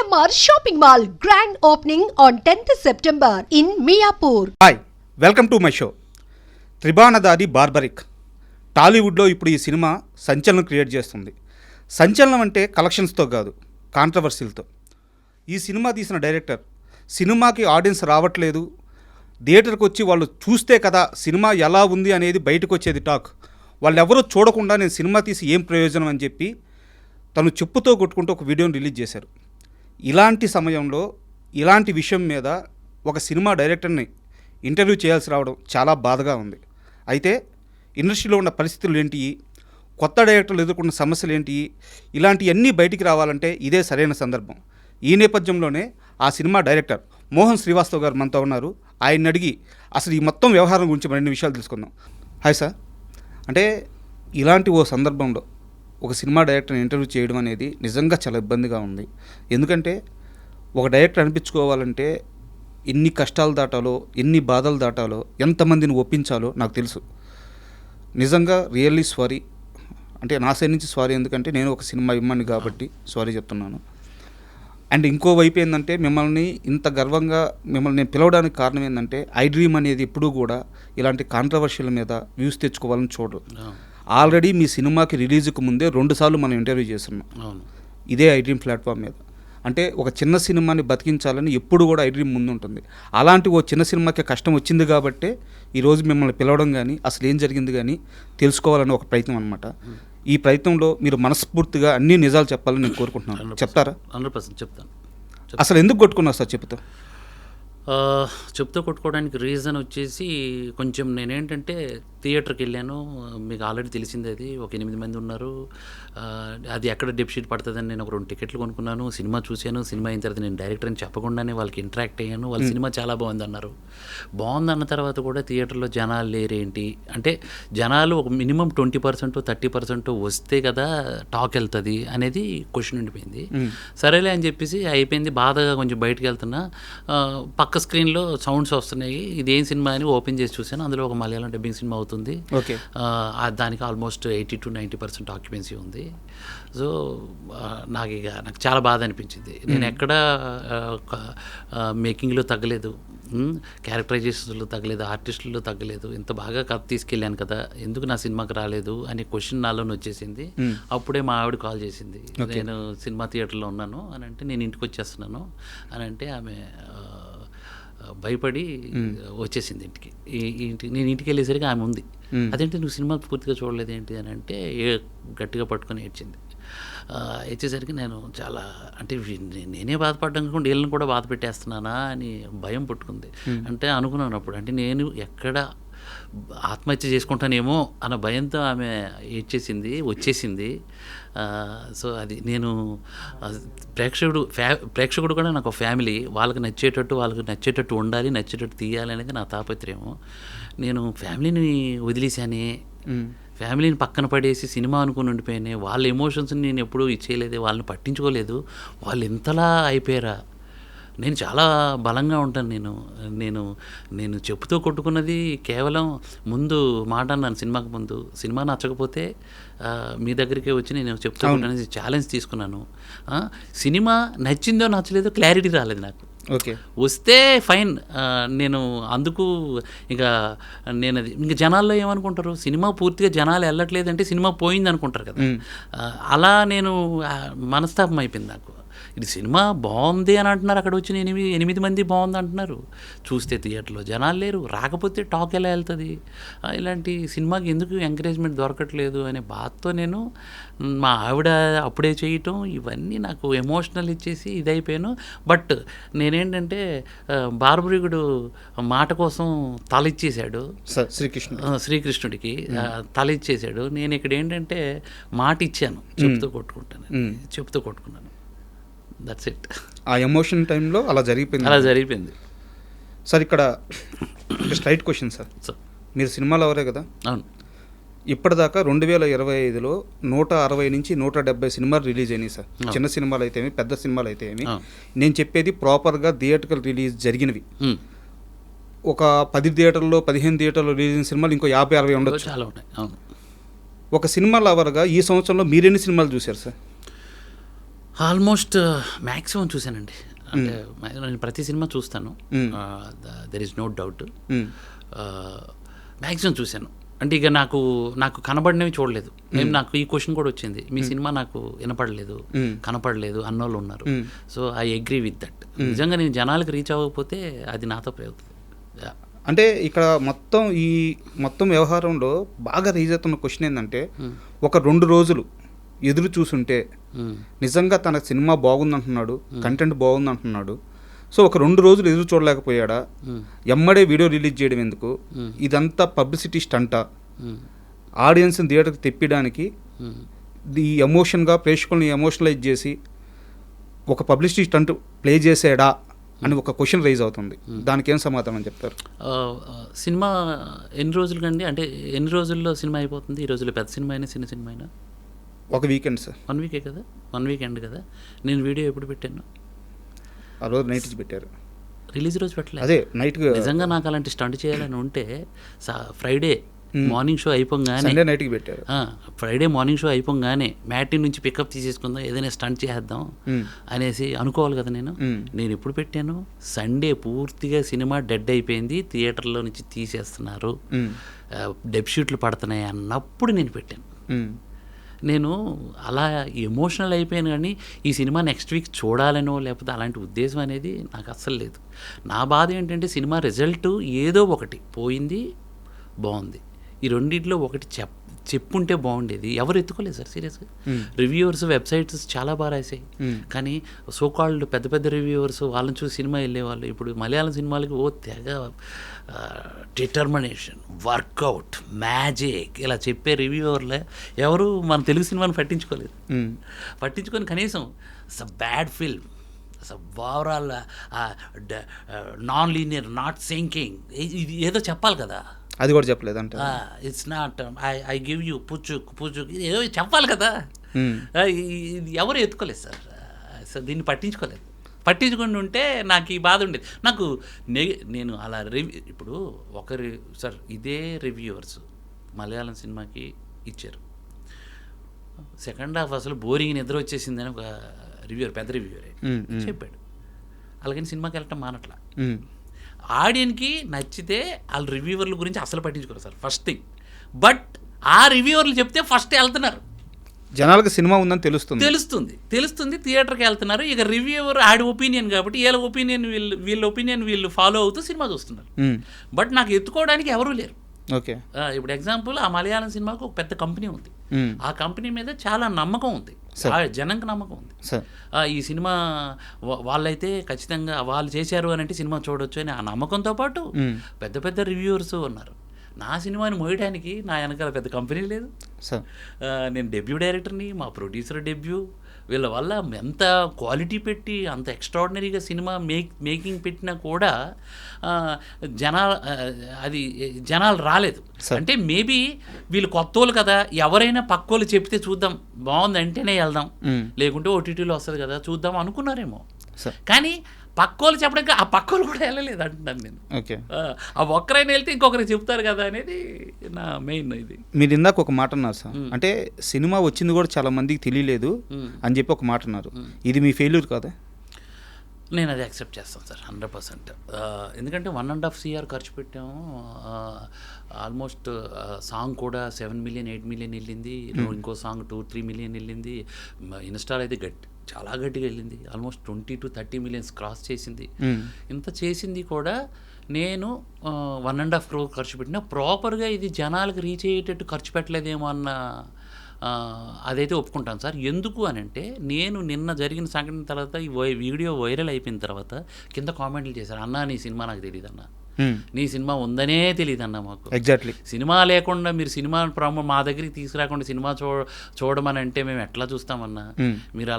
GMR Shopping Mall grand opening on 10th September in Miapur. Hi welcome to my show. Tribanadhari Barbarik టాలీవుడ్లో ఇప్పుడు ఈ cinema సంచలనం create చేస్తుంది. సంచలనం అంటే కలెక్షన్స్తో కాదు, కాంట్రవర్సీలతో. ఈ సినిమా తీసిన డైరెక్టర్ సినిమాకి ఆడియన్స్ రావట్లేదు, థియేటర్కి వచ్చి వాళ్ళు చూస్తే కదా సినిమా ఎలా ఉంది అనేది బయటకు వచ్చేది టాక్. వాళ్ళు ఎవరూ చూడకుండా నేను సినిమా తీసి ఏం ప్రయోజనం అని చెప్పి తను చెప్పుతో కొట్టుకుంటూ ఒక వీడియోని రిలీజ్ చేశారు. ఇలాంటి సమయంలో ఇలాంటి విషయం మీద ఒక సినిమా డైరెక్టర్ని ఇంటర్వ్యూ చేయాల్సి రావడం చాలా బాధగా ఉంది. అయితే ఇండస్ట్రీలో ఉన్న పరిస్థితులు ఏంటి, కొత్త డైరెక్టర్లు ఎదుర్కొన్న సమస్యలు ఏంటి, ఇలాంటివన్నీ బయటికి రావాలంటే ఇదే సరైన సందర్భం. ఈ నేపథ్యంలోనే ఆ సినిమా డైరెక్టర్ మోహన్ శ్రీవాస్తవ్ గారు మనతో ఉన్నారు. ఆయన్ని అడిగి అసలు ఈ మొత్తం వ్యవహారం గురించి మరిన్ని విషయాలు తెలుసుకుందాం. Hi sir. అంటే ఇలాంటి ఓ సందర్భంలో ఒక సినిమా డైరెక్టర్ని ఇంటర్వ్యూ చేయడం అనేది నిజంగా చాలా ఇబ్బందిగా ఉంది. ఎందుకంటే ఒక డైరెక్టర్ అనిపించుకోవాలంటే ఎన్ని కష్టాలు దాటాలో, ఎన్ని బాధలు దాటాలో, ఎంతమందిని ఒప్పించాలో నాకు తెలుసు. నిజంగా రియల్లీ సారీ. అంటే నా సైడ్ నుంచి సారీ, ఎందుకంటే నేను ఒక సినిమా అభిమాని కాబట్టి సారీ చెప్తున్నాను. అండ్ ఇంకో వైపు ఏంటంటే మిమ్మల్ని ఇంత గర్వంగా మిమ్మల్ని నేను పిలవడానికి కారణం ఏంటంటే ఐ డ్రీమ్ అనేది ఎప్పుడూ కూడా ఇలాంటి కాంట్రవర్షియల్ మీద వ్యూస్ తెచ్చుకోవాలని చూడరు. ఆల్రెడీ మీ సినిమాకి రిలీజ్కి ముందే 2 సార్లు మనం ఇంటర్వ్యూ చేస్తున్నాం ఇదే ఐ డ్రీమ్ ప్లాట్ఫామ్ మీద. అంటే ఒక చిన్న సినిమాని బతికించాలని ఎప్పుడు కూడా ఐ డ్రీమ్ ముందు ఉంటుంది. అలాంటి ఓ చిన్న సినిమాకి కష్టం వచ్చింది కాబట్టే ఈరోజు మిమ్మల్ని పిలవడం కానీ అసలు ఏం జరిగింది కానీ తెలుసుకోవాలని ఒక ప్రయత్నం అనమాట. ఈ ప్రయత్నంలో మీరు మనస్ఫూర్తిగా అన్ని నిజాలు చెప్పాలని నేను కోరుకుంటున్నాను. చెప్తారా? 100% చెప్తాను. అసలు ఎందుకు కొట్టుకున్నారు సార్ చెప్తా? చెప్తూ కొట్టుకోవడానికి రీజన్ వచ్చేసి కొంచెం నేనేంటంటే థియేటర్కి వెళ్ళాను. మీకు ఆల్రెడీ తెలిసింది, అది ఒక 8 మంది ఉన్నారు. అది ఎక్కడ డెప్షీట్ పడుతుందని నేను ఒక 2 టికెట్లు కొనుక్కున్నాను. సినిమా చూశాను. సినిమా అయిన తర్వాత నేను డైరెక్టర్ అని చెప్పకుండానే వాళ్ళకి ఇంటరాక్ట్ అయ్యాను. వాళ్ళ సినిమా చాలా బాగుంది అన్నారు. బాగుందన్న తర్వాత కూడా థియేటర్లో జనాలు లేరేంటి అంటే, జనాలు ఒక మినిమం 20% 30% వస్తే కదా టాక్ వెళ్తుంది అనేది క్వశ్చన్ ఉండిపోయింది. సరేలే అని చెప్పేసి అయిపోయింది. బాధగా కొంచెం బయటకు వెళ్తున్నా, పక్క స్క్రీన్లో సౌండ్స్ వస్తున్నాయి. ఇదేం సినిమా అని ఓపెన్ చేసి చూశాను. అందులో ఒక మలయాళం డబ్బింగ్ సినిమా అవుతుంది. దానికి ఆల్మోస్ట్ 80 to 90% ఆక్యుపెన్సీ ఉంది. సో నాకు చాలా బాధ అనిపించింది. నేను ఎక్కడ మేకింగ్లో తగ్గలేదు, క్యారెక్టరైజేషన్స్లో తగ్గలేదు, ఆర్టిస్టుల్లో తగ్గలేదు. ఇంత బాగా కథ తీసుకెళ్ళాను కదా, ఎందుకు నా సినిమాకి రాలేదు అనే క్వశ్చన్ నాలోనే వచ్చేసింది. అప్పుడే మా ఆవిడ కాల్ చేసింది, నేను సినిమా థియేటర్లో ఉన్నాను అని అంటే, నేను ఇంటికి వచ్చేస్తున్నాను అని అంటే ఆమె భయపడి వచ్చేసింది ఇంటికి. నేను ఇంటికి వెళ్ళేసరికి ఆమె ఉంది. అదేంటి నువ్వు సినిమా పూర్తిగా చూడలేదు ఏంటి అని అంటే గట్టిగా పట్టుకొని ఏడ్చింది. వచ్చేసరికి నేను చాలా అంటే నేనే బాధపడ్డాను కాకుండా వీళ్ళని కూడా బాధ పెట్టేస్తున్నానా అని భయం పుట్టుకుంది. అంటే అనుకున్నాను అప్పుడు, అంటే నేను ఎక్కడ ఆత్మహత్య చేసుకుంటానేమో అన్న భయంతో ఆమె వచ్చేసింది. సో అది నేను ప్రేక్షకుడు కూడా నాకు ఫ్యామిలీ, వాళ్ళకి నచ్చేటట్టు ఉండాలి, నచ్చేటట్టు తీయాలి అనేది నా తాపత్రయం. నేను ఫ్యామిలీని వదిలేశానే, ఫ్యామిలీని పక్కన పడేసి సినిమా అనుకుని ఉండిపోయానే. వాళ్ళ ఎమోషన్స్ని నేను ఎప్పుడూ ఇచ్చేయలేదు, వాళ్ళని పట్టించుకోలేదు. వాళ్ళు ఇంతలా అయిపోయారా? నేను చాలా బలంగా ఉంటాను. నేను చెప్పుతో కొట్టుకున్నది కేవలం ముందు మాట అన్నాను సినిమాకి ముందు. సినిమా నచ్చకపోతే మీ దగ్గరికే వచ్చి నేను చెప్తూ కొట్టుకునేది ఛాలెంజ్ తీసుకున్నాను. సినిమా నచ్చిందో నచ్చలేదో క్లారిటీ రాలేదు నాకు. ఓకే, వస్తే ఫైన్. నేను అందుకు నేను అది ఇంకా జనాల్లో ఏమనుకుంటారు, సినిమా పూర్తిగా జనాలు వెళ్ళట్లేదంటే సినిమా పోయింది అనుకుంటారు కదా. అలా నేను మనస్తాపం అయిపోయింది నాకు. ఇది సినిమా బాగుంది అని అంటున్నారు, అక్కడ వచ్చిన 8 మంది బాగుంది అంటున్నారు, చూస్తే థియేటర్లో జనాలు లేరు, రాకపోతే టాక్ ఎలా వెళ్తుంది, ఇలాంటి సినిమాకి ఎందుకు ఎంకరేజ్మెంట్ దొరకట్లేదు అనే బాధతో నేను మా ఆవిడ అప్పుడే చేయటం ఇవన్నీ నాకు ఎమోషనల్ ఇచ్చేసి ఇదైపోయాను. బట్ నేనేంటంటే బార్బరికుడు మాట కోసం తల ఇచ్చేసాడు శ్రీకృష్ణుడికి, తల ఇచ్చేసాడు. నేను ఇక్కడ ఏంటంటే మాట ఇచ్చాను, చెప్తూ కొట్టుకున్నాను. That's it. ఆ ఎమోషన్ టైంలో అలా జరిగిపోయింది. సార్ ఇక్కడ స్ట్రైట్ క్వశ్చన్ సార్, మీరు సినిమాలో ఎవరే కదా? అవును. ఇప్పటిదాకా 2025లో 160 నుంచి 170 సినిమాలు రిలీజ్ అయినాయి సార్. చిన్న సినిమాలు అయితే ఏమి, పెద్ద సినిమాలు అయితే ఏమి. నేను చెప్పేది ప్రాపర్గా థియేటర్కల్ రిలీజ్ జరిగినవి. ఒక 10 థియేటర్లో 15 థియేటర్లో రిలీజ్ అయిన సినిమాలు ఇంకో 50-60 ఉండొచ్చు. చాలా ఉన్నాయి. అవును. ఒక సినిమా లవర్గా ఈ సంవత్సరంలో మీరెన్ని సినిమాలు చూశారు సార్? ఆల్మోస్ట్ మ్యాక్సిమం చూశానండి. అంటే నేను ప్రతి సినిమా చూస్తాను, there is no doubt. Maximum చూశాను. అంటే ఇక నాకు కనబడినవి చూడలేదు. నాకు ఈ క్వశ్చన్ కూడా వచ్చింది, మీ సినిమా నాకు వినపడలేదు, కనపడలేదు అన్నోళ్ళు ఉన్నారు. So I agree with that. నిజంగా నేను జనాలకు రీచ్ అవ్వకపోతే అది నాతో అవుతుంది. అంటే ఇక్కడ మొత్తం వ్యవహారంలో బాగా రీజ్ అవుతున్న క్వశ్చన్ ఏంటంటే, ఒక 2 రోజులు ఎదురు చూసుంటే నిజంగా తన సినిమా బాగుందంటున్నాడు, కంటెంట్ బాగుందంటున్నాడు, సో ఒక 2 రోజులు ఎదురు చూడలేకపోయాడా, ఎమ్మడే వీడియో రిలీజ్ చేయడం ఎందుకు, ఇదంతా పబ్లిసిటీ స్టంటా, ఆడియన్స్ని థియేటర్కి తెప్పించడానికి ఈ ఎమోషన్గా ప్రేక్షకుల్ని ఎమోషనలైజ్ చేసి ఒక పబ్లిసిటీ స్టంట్ ప్లే చేసాడా అని ఒక క్వశ్చన్ రైజ్ అవుతుంది. దానికి ఏం సమాధానం చెప్తారు? సినిమా ఎన్ని రోజులు కండి, అంటే ఎన్ని రోజుల్లో సినిమా అయిపోతుంది? ఈ రోజుల్లో పెద్ద సినిమా అయినా చిన్న సినిమా అయినా ఒక వీకెండ్ సార్. 1 వీకే కదా, 1 వీకెండ్ కదా. నేను వీడియో ఎప్పుడు పెట్టాను? ఆ రోజు నైట్ పెట్టారు, రిలీజ్ రోజు పెట్టలేదు. అదే నైట్. నిజంగా నాకు అలాంటి స్టంట్ చేయాలని ఉంటే ఫ్రైడే మార్నింగ్ షో అయిపోగానే, సండే నైట్కి పెట్టారు, ఫ్రైడే మార్నింగ్ షో అయిపోగానే మ్యాట్ని నుంచి పికప్ తీసేసుకుందాం, ఏదైనా స్టంట్ చేద్దాం అనేసి అనుకోవాలి కదా. నేను ఎప్పుడు పెట్టాను? సండే పూర్తిగా సినిమా డెడ్ అయిపోయింది, థియేటర్లో నుంచి తీసేస్తున్నారు, డెబ్షూట్లు పడుతున్నాయి అన్నప్పుడు నేను పెట్టాను. నేను అలా ఎమోషనల్ అయిపోయాను, కానీ ఈ సినిమా నెక్స్ట్ వీక్ చూడాలనో లేకపోతే అలాంటి ఉద్దేశం అనేది నాకు అస్సలు లేదు. నా బాధ ఏంటంటే సినిమా రిజల్ట్ ఏదో ఒకటి పోయింది, బాగుంది, ఈ రెండింటిలో ఒకటి చెప్పుంటే బాగుండేది. ఎవరు ఎత్తుకోలేదు సార్ సీరియస్గా. రివ్యూవర్స్ వెబ్సైట్స్ చాలా బాగా రాసాయి, కానీ సోకాల్డ్ పెద్ద పెద్ద రివ్యూవర్స్ వాళ్ళని చూసి సినిమా వెళ్ళేవాళ్ళు ఇప్పుడు మలయాళం సినిమాలకి తెగ డిటర్మినేషన్, వర్కౌట్, మ్యాజిక్ ఇలా చెప్పే రివ్యూవర్లే ఎవరు మన తెలుగు సినిమాని పట్టించుకొని కనీసం it's a bad film, it's overall non linear, not syncing, ఇది ఏదో చెప్పాలి కదా. అది కూడా చెప్పలేదు అంటే it's not I give you పుచ్చు ఏదో చెప్పాలి కదా. ఎవరు ఎత్తుకోలేదు సార్ దీన్ని పట్టించుకొని ఉంటే నాకు ఈ బాధ ఉండేది. నాకు నేను అలా ఇప్పుడు సార్ ఇదే రివ్యూవర్స్ మలయాళం సినిమాకి ఇచ్చారు, సెకండ్ హాఫ్ అసలు బోరింగ్ నిద్ర వచ్చేసిందని ఒక రివ్యూవర్, పెద్ద రివ్యూవరే చెప్పాడు. అలాగని సినిమాకి వెళ్ళటం మానట్లా. ఆడియన్కి నచ్చితే వాళ్ళ రివ్యూవర్ల గురించి అసలు పట్టించుకోరు సార్ ఫస్ట్ థింగ్. బట్ ఆ రివ్యూవర్లు చెప్తే ఫస్ట్ వెళ్తున్నారు, జనాలకు సినిమా ఉందని తెలుస్తుంది థియేటర్కి వెళ్తున్నారు. ఇక రివ్యూవర్ ఆడి ఒపీనియన్ కాబట్టి వీళ్ళ ఒపీనియన్ వీళ్ళు ఫాలో అవుతూ సినిమా చూస్తున్నారు. బట్ నాకు ఎత్తుకోవడానికి ఎవరూ లేరు. ఓకే, ఇప్పుడు ఎగ్జాంపుల్ ఆ మలయాళం సినిమాకు ఒక పెద్ద కంపెనీ ఉంది, ఆ కంపెనీ మీద చాలా నమ్మకం ఉంది, జనంకి నమ్మకం ఉంది. ఈ సినిమా వాళ్ళైతే ఖచ్చితంగా వాళ్ళు చేశారు అని అంటే సినిమా చూడొచ్చు అని ఆ నమ్మకంతో పాటు పెద్ద పెద్ద రివ్యూవర్స్ ఉన్నారు. నా సినిమాని మోయడానికి నా వెనకాల పెద్ద కంపెనీ లేదు. నేను డెబ్యూ డైరెక్టర్ని, మా ప్రొడ్యూసర్ డెబ్యూ, వీళ్ళ వల్ల ఎంత క్వాలిటీ పెట్టి అంత ఎక్స్ట్రాడినరీగా సినిమా మేకింగ్ పెట్టినా కూడా జనాలు రాలేదు. అంటే మేబీ వీళ్ళు కొత్తోళ్ళు కదా, ఎవరైనా పక్కోళ్ళు చెప్తే చూద్దాం, బాగుంది అంటేనే వెళ్దాం, లేకుంటే ఓటీటీలో వస్తుంది కదా చూద్దాం అనుకున్నారేమో. కానీ పక్కోళ్ళు చెప్పడానికి ఆ పక్కోళ్ళు కూడా వెళ్ళలేదు అంటున్నాను నేను. ఓకే, ఆ ఒక్కరైనా వెళ్తే ఇంకొకరికి చెప్తారు కదా అనేది నా మెయిన్. ఇది మీరు ఇందాక ఒక మాట అన్నారు సార్, అంటే సినిమా వచ్చింది కూడా చాలా మందికి తెలియలేదు అని చెప్పి ఒక మాట అన్నారు. ఇది మీ ఫెయిల్యూర్ కాదా? నేను అది యాక్సెప్ట్ చేస్తాను సార్ 100%. ఎందుకంటే 1.5 CR ఖర్చు పెట్టాము, ఆల్మోస్ట్ సాంగ్ కూడా 7 million 8 million వెళ్ళింది, ఇంకో సాంగ్ 2-3 million వెళ్ళింది, ఇన్స్టాల్ అయితే చాలా గట్టిగా వెళ్ళింది, ఆల్మోస్ట్ 20 to 30 million క్రాస్ చేసింది. ఇంత చేసింది కూడా నేను 1.5 crore ఖర్చు పెట్టినా ప్రాపర్గా ఇది జనాలకు రీచ్ అయ్యేటట్టు ఖర్చు పెట్టలేదేమో అన్న అదైతే ఒప్పుకుంటాను సార్. ఎందుకు అని అంటే నేను నిన్న జరిగిన సంఘటన తర్వాత ఈ వీడియో వైరల్ అయిపోయిన తర్వాత కింద కామెంట్లు చేశారు, అన్నా నీ సినిమా నాకు తెలియదు అన్న, నీ సినిమా ఉందనే తెలియదు అన్న మాకు. ఎగ్జాక్ట్లీ, సినిమా లేకుండా మీరు సినిమా మా దగ్గరికి తీసుకురాకుండా సినిమా చూడమని అంటే మేము ఎట్లా చూస్తామన్నా, మీరు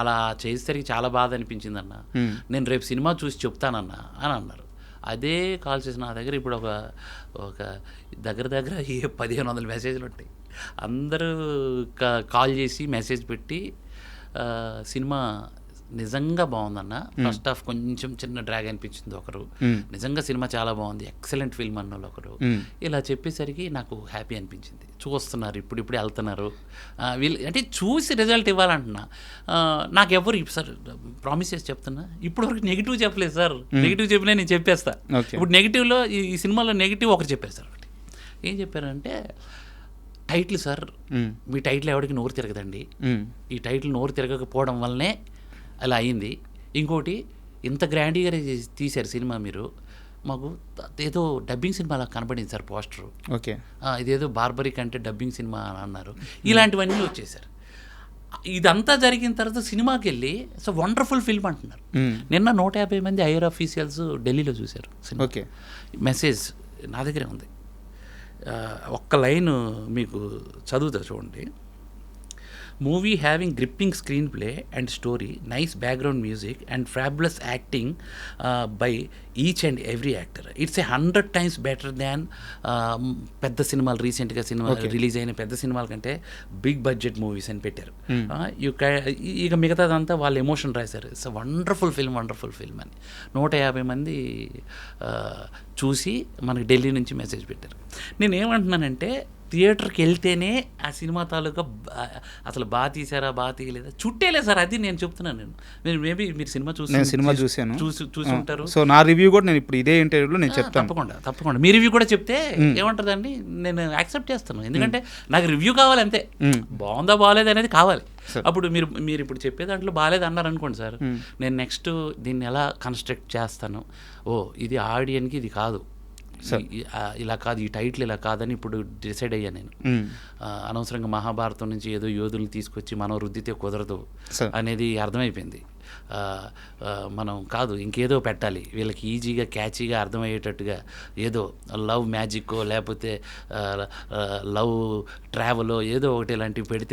అలా చేసేసరికి చాలా బాధ అనిపించిందన్న, నేను రేపు సినిమా చూసి చెప్తానన్నా అని అన్నారు. అదే కాల్ చేసిన నా దగ్గర ఇప్పుడు ఒక దగ్గర 1500 మెసేజ్లు ఉంటాయి. అందరూ కాల్ చేసి మెసేజ్ పెట్టి సినిమా నిజంగా బాగుందన్న. ఫస్ట్ హాఫ్ కొంచెం చిన్న డ్రాగ్ అనిపించింది ఒకరు, నిజంగా సినిమా చాలా బాగుంది, ఎక్సలెంట్ ఫిల్మ్ అన్నోళ్ళు ఒకరు. ఇలా చెప్పేసరికి నాకు హ్యాపీ అనిపించింది. చూస్తున్నారు, ఇప్పుడిప్పుడే వెళ్తున్నారు వీళ్ళు, అంటే చూసి రిజల్ట్ ఇవ్వాలంటున్నా. నాకు ఎవరు సార్ ప్రామిస్ చేసి చెప్తున్నా, ఇప్పుడు వరకు నెగిటివ్ చెప్పలేదు సార్. నెగిటివ్ చెప్పినా నేను చెప్పేస్తా. ఇప్పుడు నెగిటివ్లో ఈ సినిమాలో నెగిటివ్ ఒకరు చెప్పారు సార్. ఒకటి ఏం చెప్పారంటే, టైటిల్ సార్, మీ టైటిల్ ఎవరికి నోరు తిరగదండి, ఈ టైటిల్ నోరు తిరగకపోవడం వల్లనే అలా అయింది. ఇంకోటి, ఇంత గ్రాండ్గా తీశారు సినిమా మీరు, మాకు ఏదో డబ్బింగ్ సినిమా అలా కనబడింది సార్ పోస్టరు. ఓకే, ఇదేదో బార్బరిక్ అంటే డబ్బింగ్ సినిమా అని అన్నారు. ఇలాంటివన్నీ వచ్చేసారు. ఇదంతా జరిగిన తర్వాత సినిమాకి వెళ్ళి సో వండర్ఫుల్ ఫిల్మ్ అంటున్నారు. నిన్న 150 మంది ఐఆర్ ఆఫీషియల్స్ ఢిల్లీలో చూశారు సినిమా. ఓకే, మెసేజ్ నా దగ్గరే ఉంది. ఒక్క లైన్ మీకు చదువుతా చూడండి. Movie having gripping screen play and story, nice background music and fabulous acting by each and every actor. It's 100 times better than పెద్ద సినిమాలు, రీసెంట్గా సినిమా రిలీజ్ అయిన పెద్ద సినిమాల కంటే బిగ్ బడ్జెట్ మూవీస్ అని పెట్టారు. ఇక మిగతాదంతా వాళ్ళు ఎమోషన్ రాశారు. It's wonderful film, wonderful film అని 150 మంది చూసి మనకి ఢిల్లీ నుంచి మెసేజ్ పెట్టారు. నేనేమంటున్నానంటే, థియేటర్కి వెళ్తేనే ఆ సినిమా తాలూకా అసలు బాగా తీసారా బాగా తీయలేదా చుట్టేలే సార్, అది నేను చెప్తున్నాను. నేను మేబీ మీరు సినిమా చూసాను, చూసి ఉంటారు. సో నా రివ్యూ కూడా నేను ఇప్పుడు ఇదే ఇంటర్వ్యూలో నేను చెప్తాను. తప్పకుండా మీ రివ్యూ కూడా చెప్తే ఏమంటుందండి, నేను యాక్సెప్ట్ చేస్తాను. ఎందుకంటే నాకు రివ్యూ కావాలి అంతే, బాగుందా బాగాలేదు అనేది కావాలి. అప్పుడు మీరు ఇప్పుడు చెప్పే దాంట్లో బాగాలేదు అన్నారు అనుకోండి సార్, నేను నెక్స్ట్ దీన్ని ఎలా కన్స్ట్రక్ట్ చేస్తాను, ఇది ఆడియన్కి ఇది కాదు, ఇలా కాదు, ఈ టైటిల్ ఇలా కాదని ఇప్పుడు డిసైడ్ అయ్యా నేను. అనవసరంగా మహాభారతం నుంచి ఏదో యోధుల్ని తీసుకొచ్చి మనం రుద్దితే కుదరదు అనేది అర్థమైపోయింది. మనం కాదు, ఇంకేదో పెట్టాలి వీళ్ళకి, ఈజీగా క్యాచీగా అర్థమయ్యేటట్టుగా ఏదో లవ్ మ్యాజిక్కో లేకపోతే లవ్ ట్రావెలో ఏదో ఒకటి ఇలాంటివి పెడితే